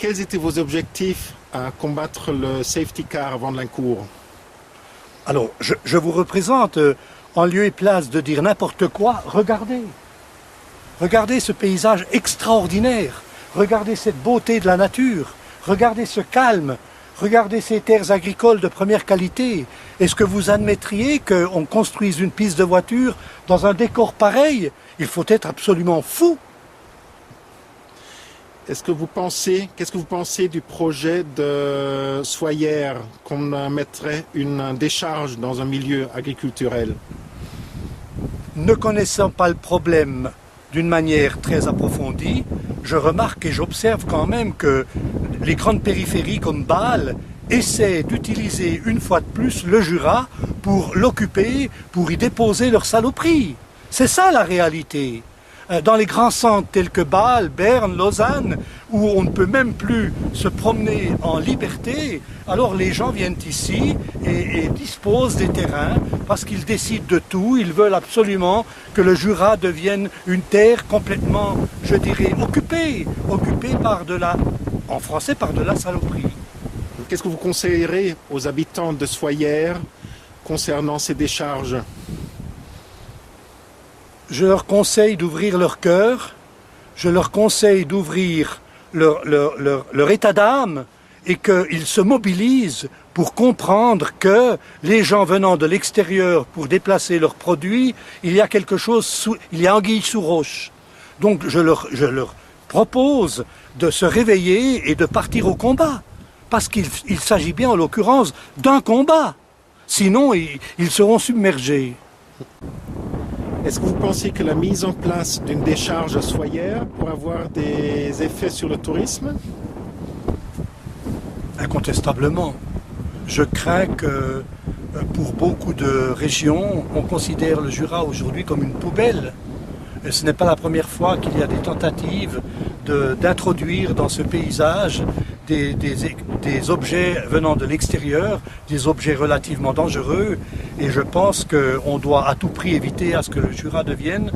quels étaient vos objectifs à combattre le safety car à Vandelincourt? Alors, je vous représente, en lieu et place de dire n'importe quoi, regardez. Regardez ce paysage extraordinaire. Regardez cette beauté de la nature. Regardez ce calme. Regardez ces terres agricoles de première qualité. Est-ce que vous admettriez qu'on construise une piste de voiture dans un décor pareil? Il faut être absolument fou. Qu'est-ce que vous pensez du projet de Soyères qu'on mettrait une décharge dans un milieu agriculturel? Ne connaissant pas le problème d'une manière très approfondie, je remarque et j'observe quand même que les grandes périphéries comme Bâle essaient d'utiliser une fois de plus le Jura pour l'occuper, pour y déposer leurs saloperies. C'est ça la réalité. Dans les grands centres tels que Bâle, Berne, Lausanne, où on ne peut même plus se promener en liberté, alors les gens viennent ici et disposent des terrains parce qu'ils décident de tout. Ils veulent absolument que le Jura devienne une terre complètement, je dirais, occupée par en français, par de la saloperie. Qu'est-ce que vous conseillerez aux habitants de Soyères concernant ces décharges? Je leur conseille d'ouvrir leur cœur, je leur conseille d'ouvrir leur état d'âme et qu'ils se mobilisent pour comprendre que les gens venant de l'extérieur pour déplacer leurs produits, il y a quelque chose, il y a anguille sous roche. Donc je leur propose de se réveiller et de partir au combat, parce qu'il s'agit bien en l'occurrence d'un combat, sinon ils seront submergés. Est-ce que vous pensez que la mise en place d'une décharge à Soyères pourrait avoir des effets sur le tourisme? Incontestablement. Je crains que pour beaucoup de régions, on considère le Jura aujourd'hui comme une poubelle. Et ce n'est pas la première fois qu'il y a des tentatives d'introduire dans ce paysage des objets venant de l'extérieur, des objets relativement dangereux. Et je pense qu'on doit à tout prix éviter à ce que le Jura devienne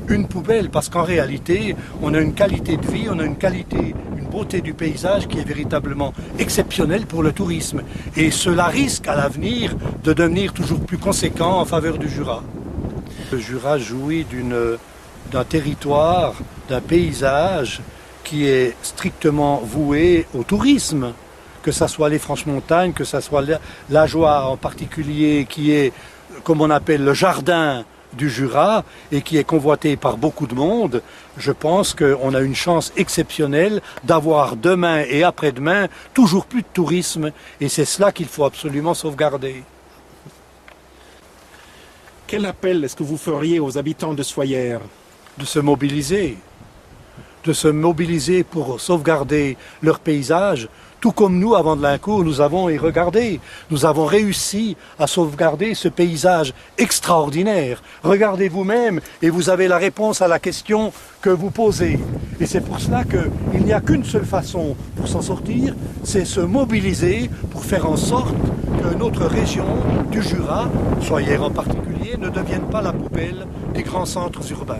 une poubelle, parce qu'en réalité, on a une qualité de vie, on a une beauté du paysage qui est véritablement exceptionnelle pour le tourisme. Et cela risque à l'avenir de devenir toujours plus conséquent en faveur du Jura. Le Jura jouit d'un territoire, d'un paysage qui est strictement voué au tourisme, que ce soit les Franches-Montagnes, que ce soit la Joie en particulier, qui est, comme on appelle, le jardin du Jura et qui est convoité par beaucoup de monde. Je pense qu'on a une chance exceptionnelle d'avoir demain et après-demain toujours plus de tourisme, et c'est cela qu'il faut absolument sauvegarder. Quel appel est-ce que vous feriez aux habitants de Soyères? De se mobiliser pour sauvegarder leur paysage, tout comme nous, à Vandelincourt, nous avons nous avons réussi à sauvegarder ce paysage extraordinaire. Regardez vous-même et vous avez la réponse à la question que vous posez. Et c'est pour cela qu'il n'y a qu'une seule façon pour s'en sortir, c'est se mobiliser pour faire en sorte que notre région du Jura, Soyères en particulier, ne devienne pas la poubelle des grands centres urbains.